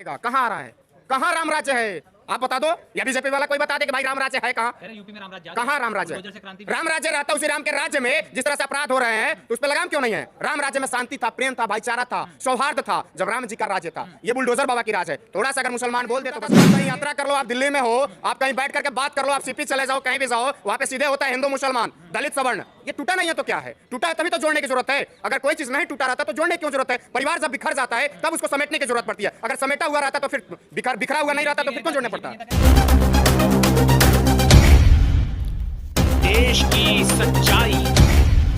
कहाँ आ रहा है? कहाँ राम राज्य है? आप बता दो, या बीजेपी वाला कोई बता दे कि भाई राम राज्य है कहाँ? यूपी में राम राज्य कहाँ राम राज्य? राम राज्य रहता उसी राम के राज्य में जिस तरह से अपराध हो रहे हैं तो उस पर लगाम क्यों नहीं है? राम राज्य में शांति था, प्रेम था, भाईचारा था, सौहार्द था जब राम जी का राज्य था। ये बुलडोजर बाबा की राज है। थोड़ा सा अगर मुसलमान बोल दे तो बस कहीं यात्रा कर लो, आप दिल्ली में हो, आप कहीं बैठ करके बात कर लो, आप सीपी चले जाओ, कहीं भी जाओ, वहाँ पे सीधे होता है हिंदू मुसलमान, दलित सवर्ण। ये टूटा नहीं है तो क्या है? टूटा है तभी तो जोड़ने की जरूरत है। अगर कोई चीज नहीं टूटा रहता तो जोड़ने की क्यों जरूरत है? परिवार जब बिखर जाता है तब उसको समेटने की जरूरत पड़ती है। अगर समेटा हुआ रहता तो फिर बिखरा हुआ नहीं रहता तो फिर क्यों जोड़ना पड़ता? देश की सच्चाई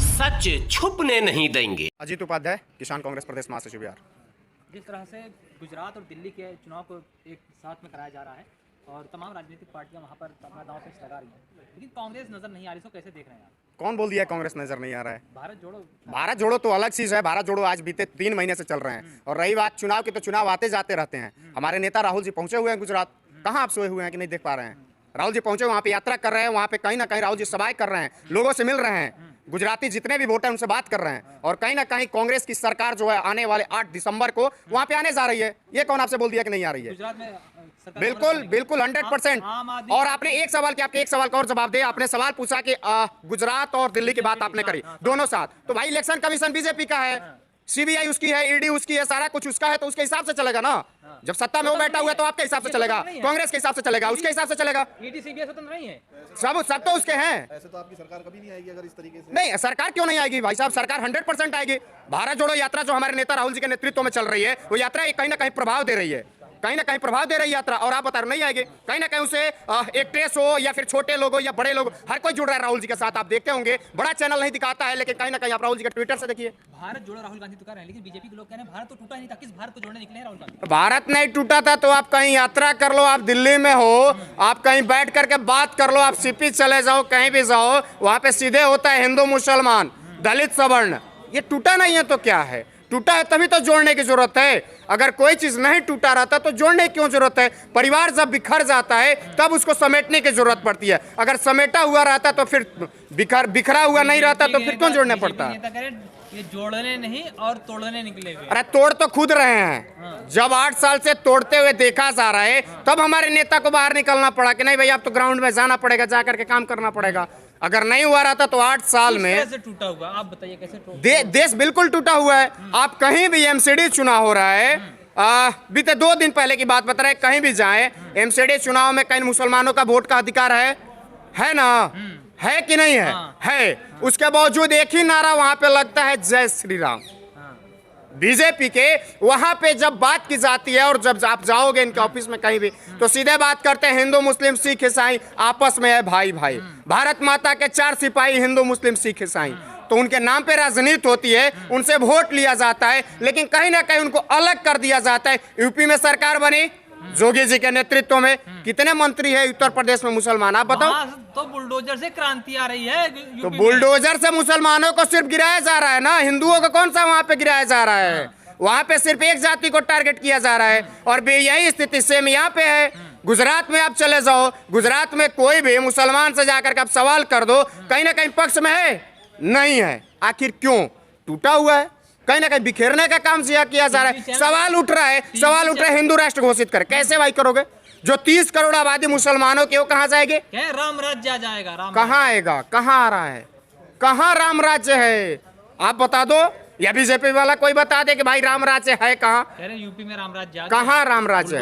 सच छुपने नहीं देंगे। अजीत उपाध्याय, किसान कांग्रेस प्रदेश महासचिव बिहार। जिस तरह से गुजरात और दिल्ली के चुनाव को एक साथ में कराया जा रहा है और तमाम राजनीतिक पार्टियां वहां पर अपना दांव पेच लगा रही हैं, लेकिन कांग्रेस नजर नहीं आ रही, इसको कैसे देख रहे हैं आप? कौन बोल दिया कांग्रेस नजर नहीं आ रहा है? भारत जोड़ो तो अलग चीज है। भारत जोड़ो आज बीते 3 महीने से चल रहे हैं। और रही बात चुनाव की, तो चुनाव आते जाते रहते हैं। हमारे नेता राहुल जी पहुंचे हुए हैं गुजरात। कहाँ आप सोए हुए हैं कि नहीं देख पा रहे हैं? राहुल जी पहुंचे, वहाँ पे यात्रा कर रहे हैं, वहाँ पे कहीं ना कहीं राहुल जी सभाएं कर रहे हैं, लोगों से मिल रहे हैं, गुजराती जितने भी वोटर उनसे बात कर रहे हैं। और कहीं ना कहीं कांग्रेस की सरकार जो है आने वाले 8 दिसंबर को वहाँ पे आने जा रही है। ये कौन आपसे बोल दिया कि नहीं आ रही है? गुजरात में बिल्कुल 100%। और आपने एक सवाल किया, आपके एक सवाल का और जवाब दे। आपने सवाल पूछा कि गुजरात और दिल्ली की बात आपने करी, दोनों साथ। तो भाई इलेक्शन कमीशन बीजेपी का है, सीबीआई उसकी है, ईडी उसकी है, सारा कुछ उसका है, तो उसके हिसाब से चलेगा ना। जब सत्ता में वो बैठा हुआ है तो आपके हिसाब से चलेगा, कांग्रेस के हिसाब से चलेगा, उसके हिसाब से चलेगा। ईडी सीबीआई स्वतंत्र नहीं है, सब तो उसके हैं। ऐसे तो आपकी सरकार कभी नहीं आएगी अगर इस तरीके से। नहीं, सरकार क्यों नहीं आएगी भाई साहब? सरकार 100% आएगी। भारत जोड़ो यात्रा जो हमारे नेता राहुल जी के नेतृत्व में चल रही है, वो यात्रा कहीं ना कहीं प्रभाव दे रही है, कहीं ना कहीं प्रभाव दे रही यात्रा। और आप बता रहे नहीं आएगी, कहीं ना कहीं उसे एक ट्रेस हो या फिर छोटे लोग हो या बड़े लोग, हर कोई जुड़ रहा है राहुल जी के साथ। आप देखते होंगे, बड़ा चैनल नहीं दिखाता है, लेकिन कहीं ना कहीं आप राहुल जी के ट्विटर से देखिए। भारत जोड़ो राहुल गांधी तो कर रहे हैं, लेकिन बीजेपी के लोग कह रहे हैं भारत तो टूटा ही नहीं था, किस भारत को जोड़ने निकले हैं राहुल गांधी? भारत नहीं टूटा था तो आप कहीं यात्रा कर लो, आप दिल्ली में हो, आप कहीं बैठ करके बात कर लो, आप सीपी चले जाओ, कहीं भी जाओ, वहां पे सीधे होता है हिंदू मुसलमान, दलित सवर्ण। ये टूटा नहीं है तो क्या है? टूटा है तभी तो जोड़ने की जरूरत है। अगर कोई चीज नहीं टूटा रहता तो जोड़ने की क्यों जरूरत है? परिवार जब बिखर जाता है तब उसको समेटने की जरूरत पड़ती है। अगर समेटा हुआ रहता तो फिर बिखरा हुआ नहीं रहता तो फिर क्यों जोड़ना पड़ता? ये जोड़ने नहीं और तोड़ने निकले हुए। अरे तोड़ तो खुद रहे हैं। जब 8 साल से तोड़ते हुए देखा जा रहा है तब हमारे नेता को बाहर निकलना पड़ा कि नहीं भाई, अब तो ग्राउंड में जाना पड़ेगा, जाकर के काम करना पड़ेगा। अगर नहीं हुआ रहता तो 8 साल में कैसे टूटा हुआ? आप बताइए कैसे देश बिल्कुल टूटा हुआ है। आप कहीं भी एमसीडी चुनाव हो रहा है, बीते 2 दिन पहले की बात बता रहे, कहीं भी जाए एमसीडी चुनाव में कहीं मुसलमानों का वोट का अधिकार है ना? है कि नहीं है? है। उसके बावजूद एक ही नारा वहां पे लगता है, जय श्री राम। बीजेपी के वहां पे जब बात की जाती है और जब आप जाओगे इनके ऑफिस में कहीं भी, तो सीधे बात करते हैं हिंदू मुस्लिम सिख ईसाई आपस में है भाई भाई। भारत माता के 4 सिपाही हिंदू मुस्लिम सिख ईसाई, तो उनके नाम पे राजनीति होती है, उनसे वोट लिया जाता है, लेकिन कहीं ना कहीं उनको अलग कर दिया जाता है। यूपी में सरकार बनी जोगी जी के नेतृत्व में, कितने मंत्री है उत्तर प्रदेश में मुसलमान? आप बताओ। तो बुलडोजर से क्रांति आ रही है। तो बुलडोजर से मुसलमानों को सिर्फ गिराया जा रहा है ना, हिंदुओं को कौन सा वहां पे गिराया जा रहा है? वहां पे सिर्फ एक जाति को टारगेट किया जा रहा है। और यही स्थिति सेम यहाँ पे है। गुजरात में आप चले जाओ, गुजरात में कोई भी मुसलमान से जाकर के आप सवाल कर दो, कहीं ना कहीं पक्ष में है, नहीं है। आखिर क्यों? टूटा हुआ है, कहीं ना कहीं बिखेरने का काम किया जा रहा है। सवाल उठ रहा है हिंदू राष्ट्र घोषित कर, कैसे भाई करोगे? जो 30 करोड़ आबादी मुसलमानों की, वो कहाँ जाएंगे? राम राज्य आ जाएगा। कहाँ आएगा? कहाँ आ रहा है? कहाँ राम राज्य है? आप बता दो, या बीजेपी वाला कोई बता दे कि भाई राम राज्य है कहाँ? यूपी में राम राज्य कहाँ? राम राज्य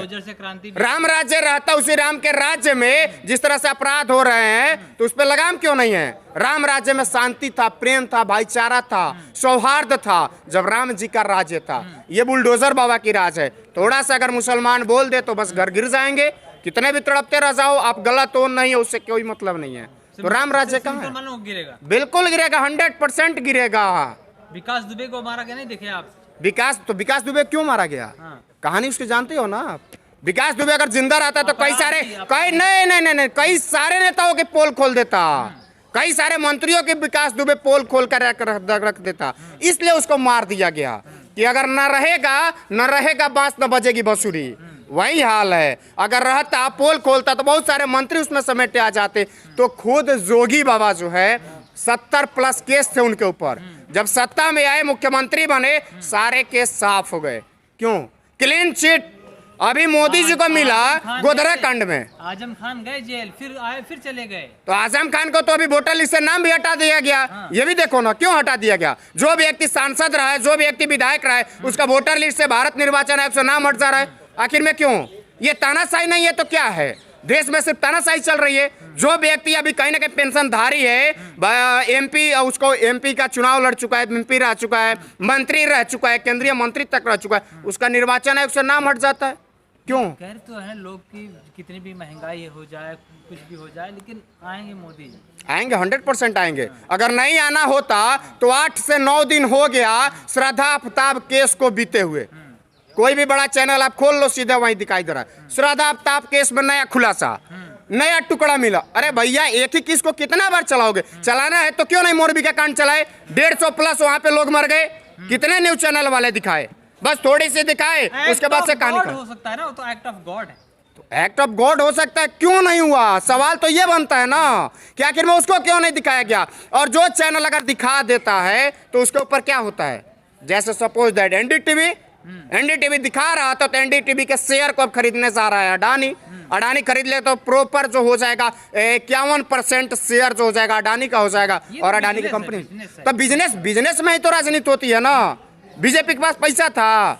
राम राज्य रहता उसी राम के राज्य में जिस तरह से अपराध हो रहे हैं, तो उस पर लगाम क्यों नहीं है? राम राज्य में शांति था, प्रेम था, भाईचारा था, सौहार्द था जब राम जी का राज्य था। ये बुलडोजर बाबा की राज है। थोड़ा सा अगर मुसलमान बोल दे तो बस घर गिर जाएंगे। कितने भी तड़पते रह जाओ, आप गलत हो नहीं है, उससे कोई मतलब नहीं है। तो राम राज्य कहाँ है? गिरेगा, बिल्कुल गिरेगा, 100% गिरेगा। विकास दुबे को मारा गया, नहीं देखे आप? विकास दुबे क्यों मारा गया? कहानी उसकी जानते हो ना आप? विकास दुबे अगर जिंदा रहता तो कई सारे नेताओं के पोल खोल देता, कई सारे मंत्रियों के विकास दुबे पोल खोल कर रख देता। इसलिए उसको मार दिया गया कि अगर न रहेगा बांस न बजेगी बांसुरी। वही हाल है। अगर रहता, पोल खोलता तो बहुत सारे मंत्री उसमें समेटे आ जाते। तो खुद जोगी बाबा जो है 70+ केस थे उनके ऊपर, जब सत्ता में आए, मुख्यमंत्री बने, सारे केस साफ हो गए। क्यों? Clean chit. अभी मोदी जी को मिला गोधरा कांड में। आजम खान गए जेल, फिर आए, फिर चले गए। तो आजम खान को तो अभी वोटर लिस्ट से नाम भी हटा दिया गया। ये भी देखो ना क्यों हटा दिया गया। जो भी व्यक्ति सांसद रहा है, जो भी व्यक्ति विधायक रहा है, उसका वोटर लिस्ट से भारत निर्वाचन आयोग से नाम हट जा रहा है। आखिर में क्यों? ये तानाशाही नहीं है तो क्या है? देश में सिर्फ तानाशाही चल रही है। जो व्यक्ति अभी कहीं ना कहीं पेंशनधारी है, एमपी, उसको एमपी का चुनाव लड़ चुका है, एमपी रह चुका है, मंत्री रह चुका है, केंद्रीय मंत्री तक रह चुका है, उसका निर्वाचन आयोग से नाम हट जाता है। क्यों? कह तो है लोग की कितनी भी महंगाई हो जाए, कुछ भी हो जाए, लेकिन आएंगे मोदी जी, आएंगे, 100% आएंगे। अगर नहीं आना होता तो 8 से 9 दिन हो गया श्रद्धा आफ्ताब केस को बीते हुए। कोई भी बड़ा चैनल आप खोल लो, सीधा वहीं दिखाई दे रहा है श्रद्धा आफ्ताब केस में नया खुलासा, नया टुकड़ा मिला। अरे भैया, एक ही केस को कितना बार चलाओगे? चलाना है तो क्यों नहीं मोरबी का कांड चलाए? 150 प्लस वहां पे लोग मर गए। कितने न्यूज चैनल वाले दिखाए? बस थोड़ी सी दिखाए, उसके बाद से कहानी हो सकता है ना, वो तो एक्ट ऑफ गॉड है। तो एक्ट ऑफ गॉड हो सकता है, क्यों नहीं हुआ? सवाल तो ये बनता है ना कि आखिर में उसको क्यों नहीं दिखाया गया। और जो चैनल अगर दिखा देता है तो उसके ऊपर क्या होता है? जैसे सपोज दैट एनडीटीवी दिखा रहा था, तो एनडीटीवी के शेयर को अब खरीदने जा रहा है अडानी खरीद ले तो प्रॉपर जो हो जाएगा 51% शेयर जो हो जाएगा अडानी का हो जाएगा, और अडानी की कंपनी। तो बिजनेस में ही तो राजनीति होती है ना। बीजेपी के पास पैसा था,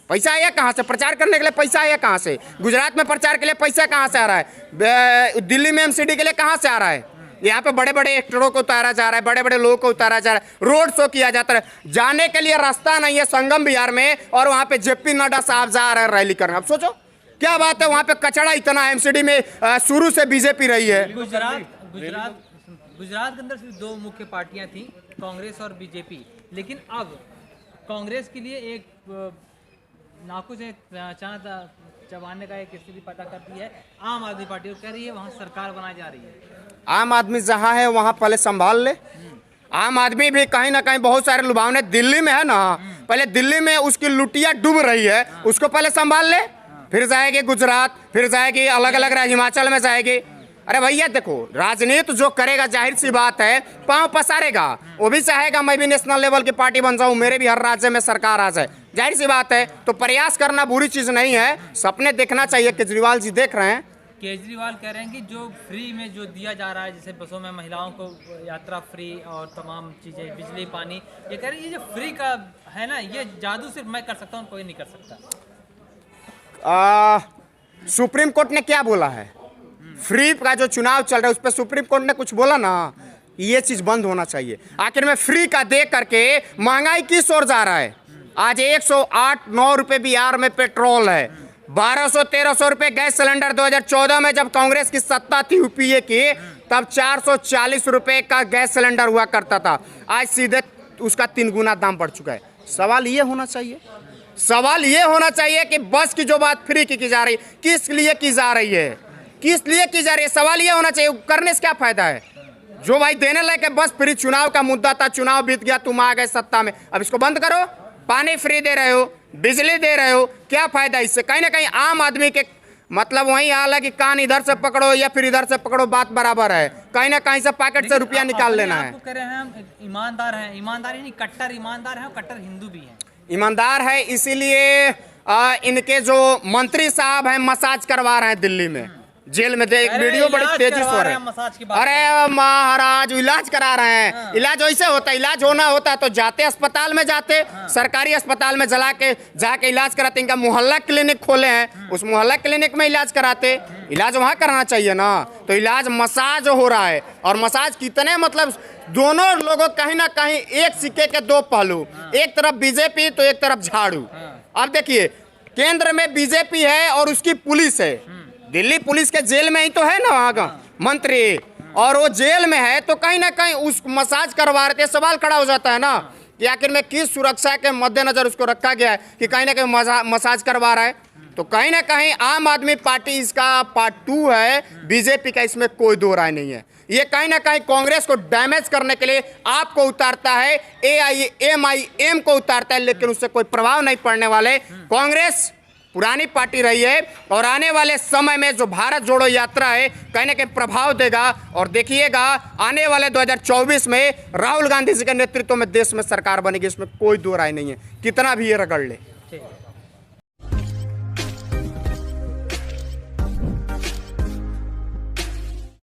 पैसा आया कहाँ से? प्रचार करने के लिए पैसा आया कहाँ से? गुजरात में प्रचार के लिए पैसा कहाँ से आ रहा है? दिल्ली में एमसीडी के लिए कहाँ से आ रहा है? यहाँ पे बड़े बड़े एक्टरों को उतारा जा रहा है, बड़े बड़े लोगों को उतारा जा रहा है, रोड शो किया जाता है। जाने के लिए रास्ता नहीं है संगम बिहार में, और वहाँ पे जेपी नड्डा साहब जा रहे हैं रैली करने। अब सोचो क्या बात है, वहाँ पे कचड़ा इतना। एमसीडी में शुरू से बीजेपी रही है। गुजरात के अंदर सिर्फ 2 मुख्य पार्टियां थी, कांग्रेस और बीजेपी। लेकिन अब कांग्रेस के लिए एक नाकू से चबाने का एक स्थिति पैदा करती है आम आदमी पार्टी। वो कह रही है वहाँ सरकार बनाई जा रही है। आम आदमी जहाँ है वहाँ पहले संभाल ले। आम आदमी भी कहीं ना कहीं बहुत सारे लुभावने दिल्ली में है ना, पहले दिल्ली में उसकी लुटिया डूब रही है, उसको पहले संभाल ले, फिर जाएगी गुजरात, फिर जाएगी अलग अलग राज्य, हिमाचल में जाएगी। अरे भैया देखो, राजनीति जो करेगा जाहिर सी बात है पांव पसारेगा। वो भी चाहेगा मैं भी नेशनल लेवल की पार्टी बन जाऊं, मेरे भी हर राज्य में सरकार आ जाए, जाहिर सी बात है। तो प्रयास करना बुरी चीज नहीं है, सपने देखना चाहिए। केजरीवाल जी देख रहे हैं, केजरीवाल कह रहे हैं कि जो फ्री में जो दिया जा रहा है, जैसे बसों में महिलाओं को यात्रा फ्री और तमाम चीजें, बिजली, पानी, ये कह रहे हैं ये जो फ्री का है ना, ये जादू सिर्फ मैं कर सकता हूँ, कोई नहीं कर सकता। सुप्रीम कोर्ट ने क्या बोला है? फ्री का जो चुनाव चल रहा है उस पर सुप्रीम कोर्ट ने कुछ बोला ना, ये चीज बंद होना चाहिए। आखिर में फ्री का दे करके महंगाई किस ओर जा रहा है? आज 108-9 रुपए बिहार में पेट्रोल है, 1200-1300 रुपए गैस सिलेंडर। 2014 में जब कांग्रेस की सत्ता थी यूपीए की, तब 440 रुपए का गैस सिलेंडर हुआ करता था। आज सीधे उसका 3 गुना दाम बढ़ चुका है। सवाल ये होना चाहिए कि बस की जो बात फ्री की जा रही, किस लिए की जा रही है? किस लिए की जा रही है? सवाल ये होना चाहिए। करने से क्या फायदा है? जो भाई देने लगे बस फ्री, चुनाव का मुद्दा था, चुनाव बीत गया, तुम आ गए सत्ता में, अब इसको बंद करो। पानी फ्री दे रहे हो, बिजली दे रहे हो, क्या फायदा इससे? कहीं ना कहीं आम आदमी के मतलब वही हाल है कि कान इधर से पकड़ो या फिर इधर से पकड़ो, बात बराबर है। कहीं ना कहीं से पॉकेट से रुपया निकाल लेना है। कह रहे हैं हम ईमानदार हैं, ईमानदारी नहीं, कट्टर ईमानदार हैं, कट्टर हिंदू भी हैं। ईमानदार है, इसीलिए इनके जो मंत्री साहब हैं मसाज करवा रहे हैं दिल्ली में, जेल में। एक वीडियो बड़ी तेजी से हो रहा है। अरे महाराज, इलाज करा रहे हैं। हाँ। इलाज वैसे होता है, इलाज होना होता तो जाते अस्पताल में जाते। हाँ। सरकारी अस्पताल में जाके इलाज कराते। इनका मोहल्ला क्लिनिक खोले हैं, उस मोहल्ला क्लिनिक में इलाज कराते। इलाज वहाँ कराना चाहिए ना। तो इलाज मसाज हो रहा है, और मसाज कितने मतलब दोनों लोगों कहीं ना कहीं एक सिक्के के 2 पहलू। एक तरफ बीजेपी तो एक तरफ झाड़ू। अब देखिए, केंद्र में बीजेपी है और उसकी पुलिस है। दिल्ली पुलिस के जेल में ही तो है ना वहाँ का मंत्री, और वो जेल में है तो कहीं ना कहीं उस मसाज करवा रहे थे। सवाल खड़ा हो जाता है ना कि आखिर में किस सुरक्षा के मद्देनजर उसको रखा गया है कि कहीं ना कहीं मसाज करवा रहा है। तो कहीं ना कहीं आम आदमी पार्टी इसका पार्ट 2 है, बीजेपी का इसमें कोई दो राय नहीं है। ये कहीं ना कहीं कांग्रेस को डैमेज करने के लिए आपको उतारता है, AIMIM को उतारता है, लेकिन उससे कोई प्रभाव नहीं पड़ने वाले। कांग्रेस पुरानी पार्टी रही है, और आने वाले समय में जो भारत जोड़ो यात्रा है कहीं ना कहीं प्रभाव देगा। और देखिएगा आने वाले 2024 में राहुल गांधी जी के नेतृत्व में देश में सरकार बनेगी, इसमें कोई दो राय नहीं है, कितना भी ये रगड़ ले।